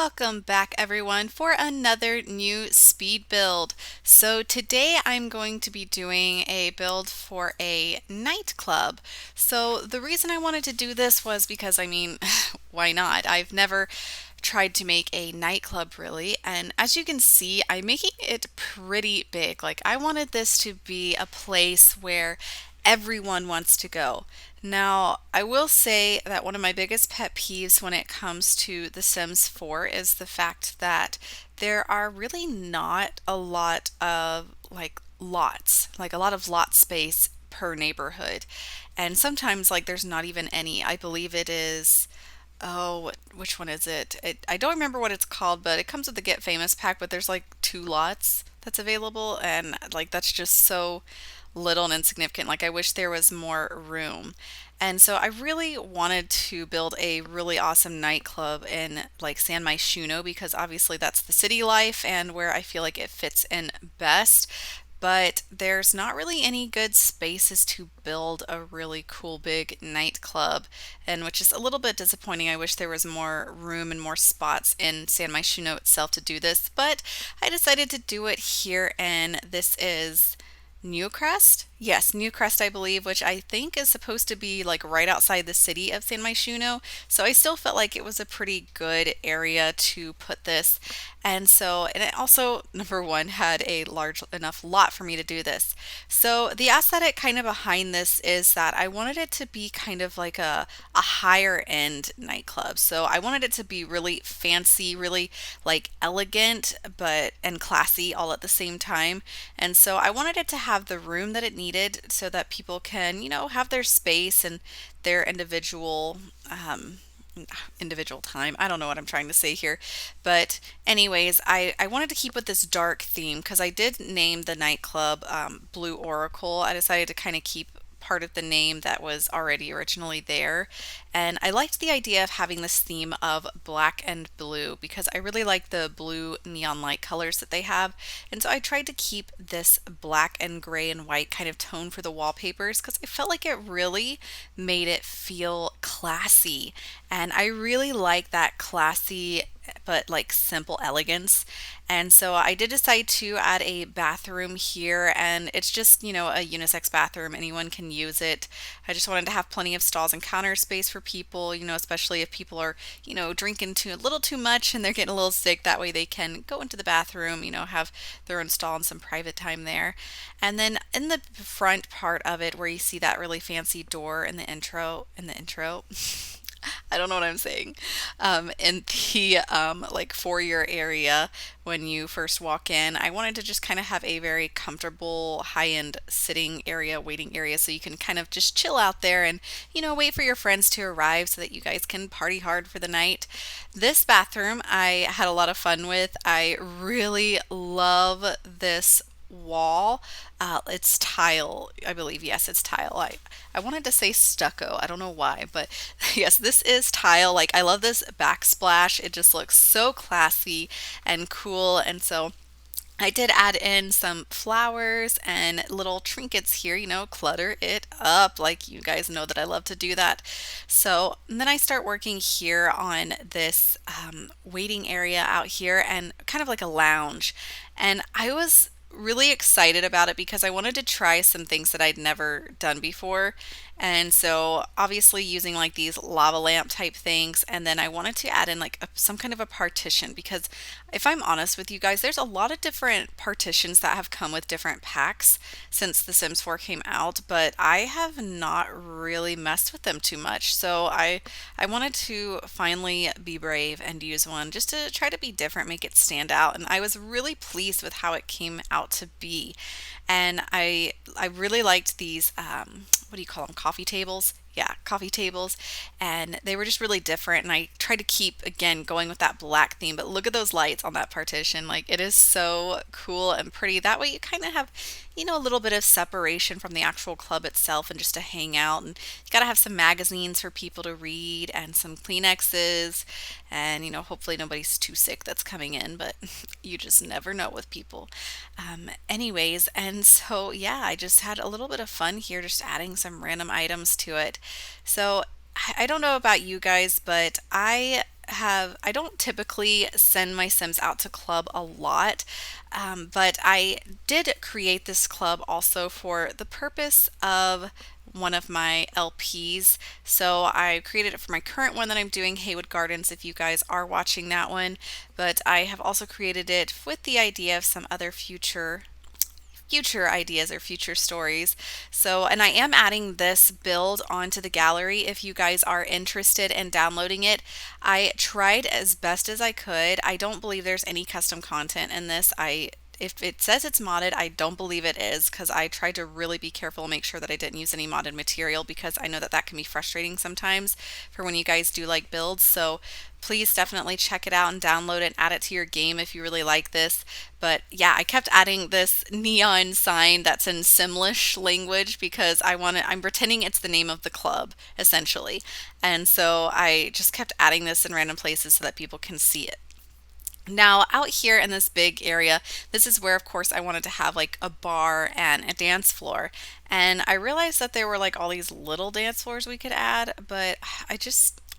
Welcome back everyone for another new speed build. So today I'm going to be doing a build for a nightclub. So the reason I wanted to do this was because why not? I've never tried to make a nightclub really, and as you can see, I'm making it pretty big. Like I wanted this to be a place where everyone wants to go. Now, I will say that one of my biggest pet peeves when it comes to The Sims 4 is the fact that there are really not a lot of like a lot of lot space per neighborhood. And sometimes like there's not even any. I believe it is which one is it? I don't remember what it's called, but it comes with the Get Famous pack, but there's like two lots that's available, and like that's just so little and insignificant. Like I wish there was more room. And so I really wanted to build a really awesome nightclub in like San Myshuno because obviously that's the city life and where I feel like it fits in best. But there's not really any good spaces to build a really cool big nightclub, and which is a little bit disappointing. I wish there was more room and more spots in San Myshuno itself to do this, but I decided to do it here, and this is Newcrest? Yes, Newcrest, I believe, which I think is supposed to be like right outside the city of San Myshuno. So I still felt like it was a pretty good area to put this. And it also, number one, had a large enough lot for me to do this. So the aesthetic kind of behind this is that I wanted it to be kind of like a higher end nightclub. So I wanted it to be really fancy, really like elegant, but and classy all at the same time. And so I wanted it to have the room that it needed so that people can, have their space and their individual time. I don't know what I'm trying to say here. But anyways, I wanted to keep with this dark theme because I did name the nightclub Blue Oracle. I decided to kind of keep part of the name that was already originally there. And I liked the idea of having this theme of black and blue because I really like the blue neon light colors that they have. And so I tried to keep this black and gray and white kind of tone for the wallpapers because I felt like it really made it feel classy. And I really like that classy but like simple elegance. And so I did decide to add a bathroom here, and it's just, a unisex bathroom. Anyone can use it. I just wanted to have plenty of stalls and counter space for people, especially if people are, drinking a little too much and they're getting a little sick. That way they can go into the bathroom, have their own stall and some private time there. And then in the front part of it where you see that really fancy door in the intro, I don't know what I'm saying. In the like foyer area when you first walk in, I wanted to just kind of have a very comfortable high-end sitting area, waiting area, so you can kind of just chill out there and wait for your friends to arrive so that you guys can party hard for the night. This bathroom I had a lot of fun with. I really love this wall. It's tile, I believe. Yes, it's tile. I wanted to say stucco. I don't know why, but yes, this is tile. Like, I love this backsplash. It just looks so classy and cool. And so I did add in some flowers and little trinkets here, clutter it up. Like, you guys know that I love to do that. So and then I start working here on this waiting area out here and kind of like a lounge. And I was really excited about it because I wanted to try some things that I'd never done before. And so obviously using like these lava lamp type things, and then I wanted to add in like some kind of a partition because if I'm honest with you guys, there's a lot of different partitions that have come with different packs since The Sims 4 came out, but I have not really messed with them too much. So I wanted to finally be brave and use one just to try to be different, make it stand out, and I was really pleased with how it came out to be. And I really liked these what do you call them, coffee tables? Yeah, coffee tables, and they were just really different, and I tried to keep again going with that black theme. But look at those lights on that partition. Like, it is so cool and pretty. That way you kind of have a little bit of separation from the actual club itself and just to hang out. And you got to have some magazines for people to read and some Kleenexes, and hopefully nobody's too sick that's coming in, but you just never know with people. Anyways, and so yeah, I just had a little bit of fun here just adding some random items to it. So I don't know about you guys, but I I don't typically send my Sims out to club a lot, but I did create this club also for the purpose of one of my LPs. So I created it for my current one that I'm doing, Haywood Gardens, if you guys are watching that one. But I have also created it with the idea of some other future ideas or future stories. So, and I am adding this build onto the gallery if you guys are interested in downloading it. I tried as best as I could. I don't believe there's any custom content in this. If it says it's modded, I don't believe it is because I tried to really be careful and make sure that I didn't use any modded material because I know that that can be frustrating sometimes for when you guys do like builds. So please definitely check it out and download it and add it to your game if you really like this. But yeah, I kept adding this neon sign that's in Simlish language because I'm pretending it's the name of the club essentially. And so I just kept adding this in random places so that people can see it. Now, out here in this big area, this is where, of course, I wanted to have like a bar and a dance floor. And I realized that there were like all these little dance floors we could add, but I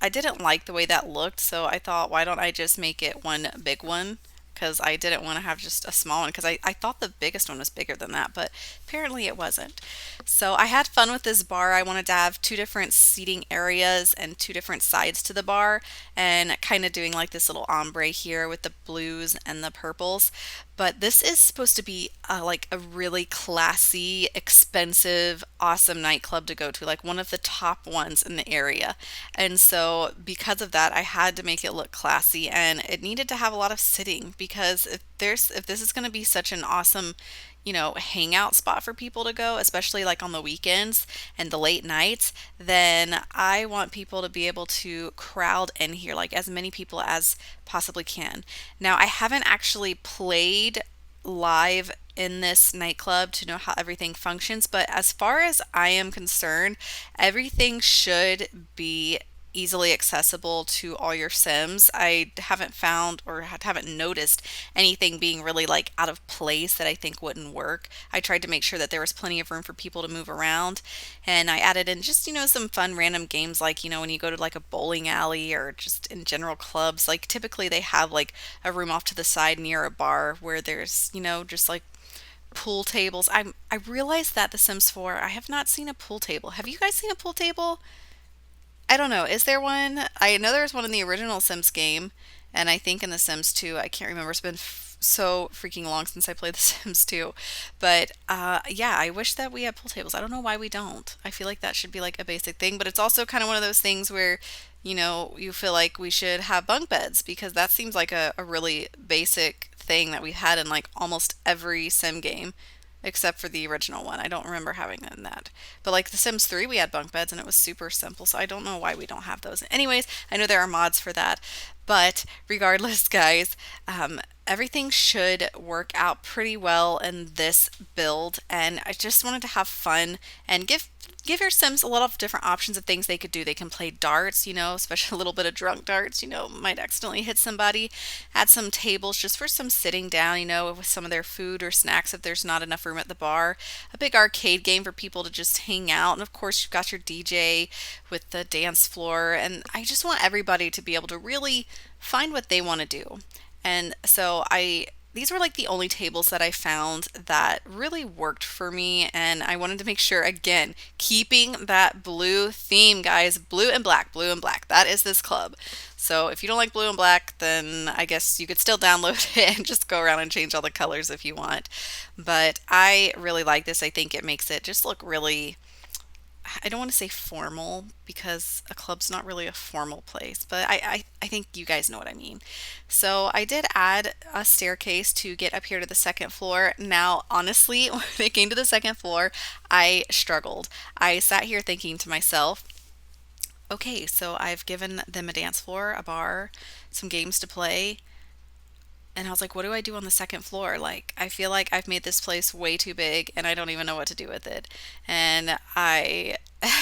didn't like the way that looked. So I thought, why don't I just make it one big one? Because I didn't want to have just a small one because I thought the biggest one was bigger than that, but apparently it wasn't. So I had fun with this bar. I wanted to have two different seating areas and two different sides to the bar and kind of doing like this little ombre here with the blues and the purples. But this is supposed to be like a really classy, expensive, awesome nightclub to go to, like one of the top ones in the area. And so because of that, I had to make it look classy and it needed to have a lot of sitting because if this is going to be such an awesome hangout spot for people to go, especially like on the weekends and the late nights, then I want people to be able to crowd in here, like as many people as possibly can. Now, I haven't actually played live in this nightclub to know how everything functions, but as far as I am concerned, everything should be easily accessible to all your Sims. I haven't found or haven't noticed anything being really like out of place that I think wouldn't work. I tried to make sure that there was plenty of room for people to move around, and I added in just some fun random games like when you go to like a bowling alley or just in general clubs, like typically they have like a room off to the side near a bar where there's just like pool tables. I realized that The Sims 4, I have not seen a pool table. Have you guys seen a pool table? I don't know. Is there one? I know there was one in the original Sims game, and I think in The Sims 2. I can't remember. It's been so freaking long since I played The Sims 2. But yeah, I wish that we had pool tables. I don't know why we don't. I feel like that should be like a basic thing, but it's also kind of one of those things where, you feel like we should have bunk beds because that seems like a really basic thing that we had in like almost every Sim game except for the original one. I don't remember having them in that. But like The Sims 3, we had bunk beds and it was super simple, so I don't know why we don't have those. Anyways, I know there are mods for that. But regardless, guys, everything should work out pretty well in this build, and I just wanted to have fun and give your Sims a lot of different options of things they could do. They can play darts, especially a little bit of drunk darts, might accidentally hit somebody. Add some tables just for some sitting down, with some of their food or snacks if there's not enough room at the bar. A big arcade game for people to just hang out. And of course, you've got your DJ with the dance floor. And I just want everybody to be able to really find what they want to do. And so these were like the only tables that I found that really worked for me, and I wanted to make sure, again, keeping that blue theme, guys. Blue and black, blue and black. That is this club. So if you don't like blue and black, then I guess you could still download it and just go around and change all the colors if you want. But I really like this. I think it makes it just look really, I don't want to say formal because a club's not really a formal place, but I think you guys know what I mean. So I did add a staircase to get up here to the second floor. Now, honestly, when it came to the second floor, I struggled. I sat here thinking to myself, okay, so I've given them a dance floor, a bar, some games to play. And I was like, what do I do on the second floor? Like, I feel like I've made this place way too big and I don't even know what to do with it. And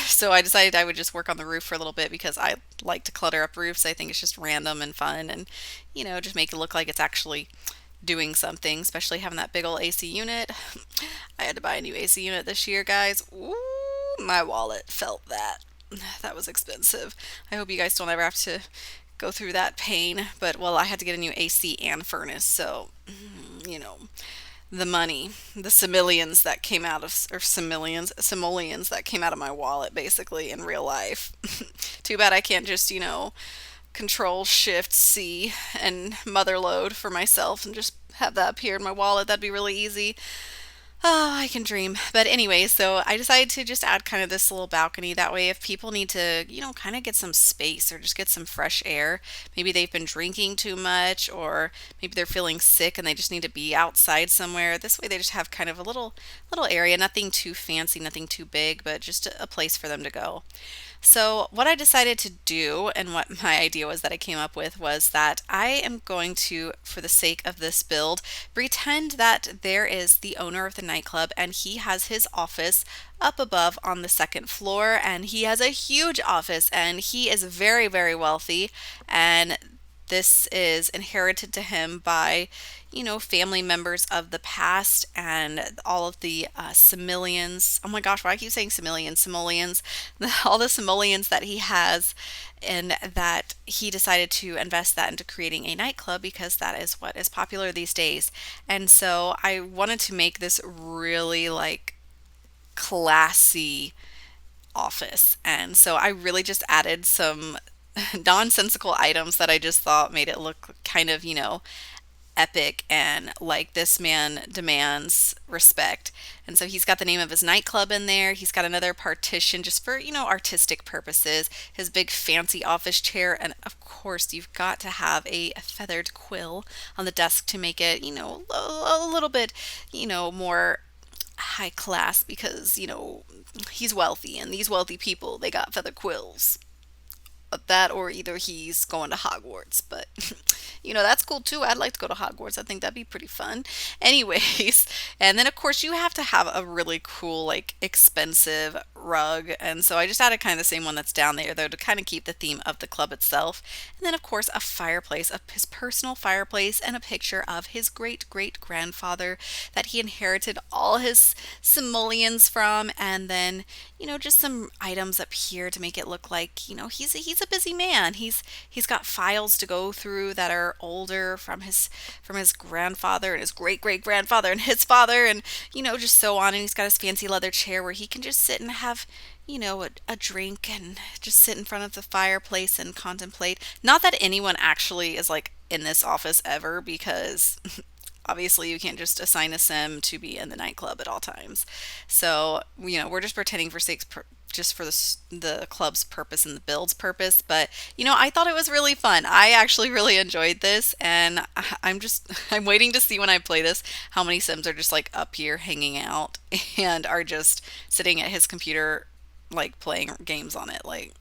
so I decided I would just work on the roof for a little bit because I like to clutter up roofs. I think it's just random and fun and, just make it look like it's actually doing something, especially having that big old AC unit. I had to buy a new AC unit this year, guys. Ooh, my wallet felt that. That was expensive. I hope you guys don't ever have to go through that pain. But well, I had to get a new AC and furnace, so you know, the money, the simoleons that came out of, or simoleons that came out of my wallet basically in real life. Too bad I can't just, control shift C and mother load for myself and just have that appear in my wallet. That'd be really easy. Oh, I can dream. But anyway, so I decided to just add kind of this little balcony. That way, if people need to, kind of get some space or just get some fresh air, maybe they've been drinking too much, or maybe they're feeling sick and they just need to be outside somewhere. This way, they just have kind of a little area, nothing too fancy, nothing too big, but just a place for them to go. So, what I decided to do, and what my idea was that I came up with, was that I am going to, for the sake of this build, pretend that there is the owner of the nightclub and he has his office up above on the second floor, and he has a huge office, and he is very, very wealthy. And this is inherited to him by, family members of the past and all of the simoleons. Oh my gosh, why I keep saying simoleons, simoleons, all the simoleons that he has, and that he decided to invest that into creating a nightclub because that is what is popular these days. And so I wanted to make this really like classy office. And so I really just added some nonsensical items that I just thought made it look kind of, epic and like this man demands respect. And so he's got the name of his nightclub in there. He's got another partition just for, artistic purposes, his big fancy office chair. And of course, you've got to have a feathered quill on the desk to make it, a little bit, more high class because, he's wealthy and these wealthy people, they got feather quills. That or either he's going to Hogwarts, but that's cool too. I'd like to go to Hogwarts. I think that'd be pretty fun. Anyways, and then of course you have to have a really cool, like expensive rug. And so I just added kind of the same one that's down there, though, to kind of keep the theme of the club itself. And then of course a fireplace, his personal fireplace, and a picture of his great great grandfather that he inherited all his simoleons from. And then, just some items up here to make it look like, he's a busy man. He's got files to go through that are older from his grandfather and his great great grandfather and his father, and just so on. And he's got his fancy leather chair where he can just sit and have a drink and just sit in front of the fireplace and contemplate. Not that anyone actually is like in this office ever, because obviously you can't just assign a sim to be in the nightclub at all times. So we're just pretending for sakes just for the club's purpose and the build's purpose. But I thought it was really fun. I actually really enjoyed this, and I'm waiting to see when I play this how many sims are just like up here hanging out and are just sitting at his computer like playing games on it. Like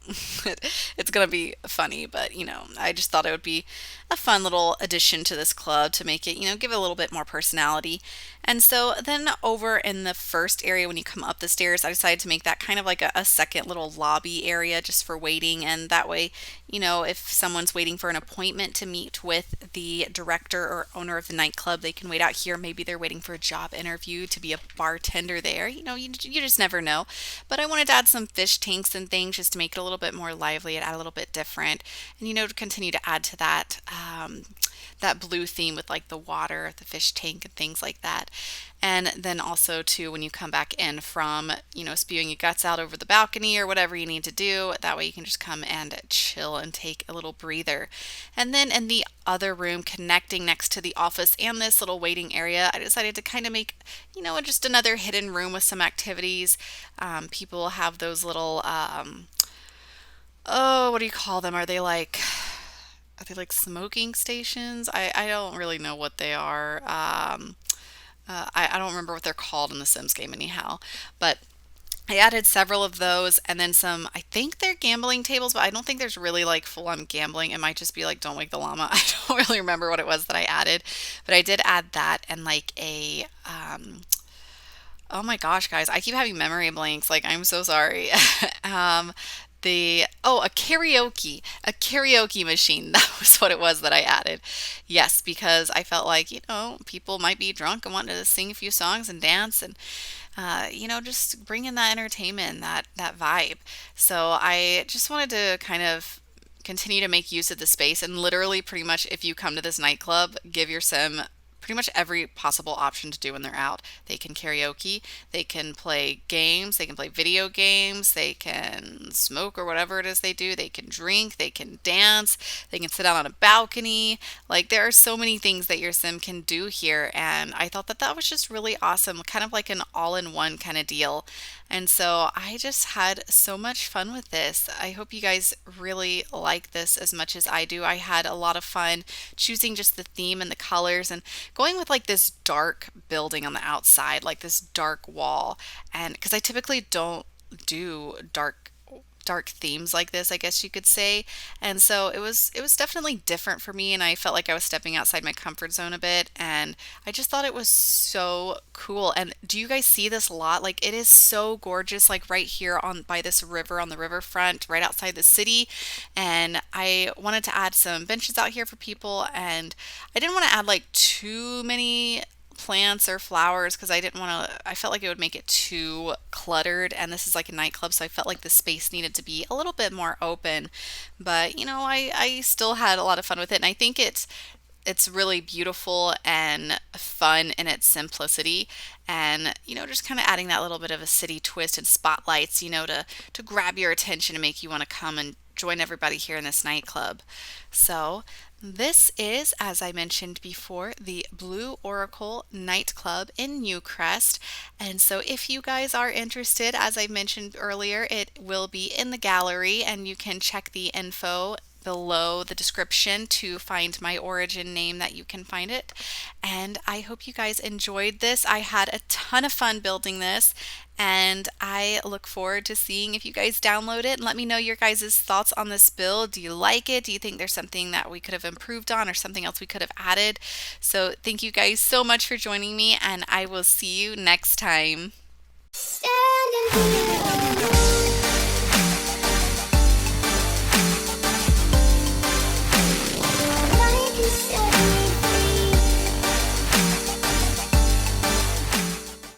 it's gonna be funny, but I just thought it would be a fun little addition to this club to make it, give it a little bit more personality. And so then over in the first area, when you come up the stairs, I decided to make that kind of like a second little lobby area just for waiting. And that way, if someone's waiting for an appointment to meet with the director or owner of the nightclub, they can wait out here. Maybe they're waiting for a job interview to be a bartender there. You just never know. But I wanted to add some fish tanks and things just to make it a little bit more lively and add a little bit different. And, to continue to add to that blue theme with like the water, the fish tank, and things like that. And then also too, when you come back in from, spewing your guts out over the balcony or whatever you need to do, that way you can just come and chill and take a little breather. And then in the other room connecting next to the office and this little waiting area, I decided to kind of make, just another hidden room with some activities. People have those little, oh, what do you call them? Are they like smoking stations? I don't really know what they are. I don't remember what they're called in the Sims game anyhow. But I added several of those, and then some, I think they're gambling tables, but I don't think there's really like full on gambling. It might just be like Don't Wake the Llama. I don't really remember what it was that I added, but I did add that and like oh my gosh, guys, I keep having memory blanks. Like, I'm so sorry. um, a karaoke machine. That was what it was that I added. Yes, because I felt like, people might be drunk and want to sing a few songs and dance and just bring in that entertainment, that vibe. So I just wanted to kind of continue to make use of the space. And literally, pretty much, if you come to this nightclub, give your sim pretty much every possible option to do when they're out. They can karaoke, they can play games, they can play video games, they can smoke or whatever it is they do, they can drink, they can dance, they can sit out on a balcony. Like, there are so many things that your sim can do here, and I thought that that was just really awesome, kind of like an all-in-one kind of deal. And so I just had so much fun with this. I hope you guys really like this as much as I do. I had a lot of fun choosing just the theme and the colors and going with like this dark building on the outside, like this dark wall. And because I typically don't do dark themes like this, I guess you could say. And so it was definitely different for me, and I felt like I was stepping outside my comfort zone a bit, and I just thought it was so cool. And do you guys see this lot? Like, it is so gorgeous, like right here on by this river on the riverfront right outside the city. And I wanted to add some benches out here for people, and I didn't want to add like too many plants or flowers because I didn't want to, I felt like it would make it too cluttered. And this is like a nightclub, so I felt like the space needed to be a little bit more open. But I still had a lot of fun with it. And I think it's really beautiful and fun in its simplicity, and just kind of adding that little bit of a city twist and spotlights, to grab your attention and make you want to come and join everybody here in this nightclub. So this is, as I mentioned before, the Blue Oracle Nightclub in Newcrest. And so if you guys are interested, as I mentioned earlier, it will be in the gallery, and you can check the info below the description to find my origin name that you can find it. And I hope you guys enjoyed this. I had a ton of fun building this, and I look forward to seeing if you guys download it and let me know your guys' thoughts on this build. Do you like it? Do you think there's something that we could have improved on or something else we could have added? So thank you guys so much for joining me, and I will see you next time. Standing here.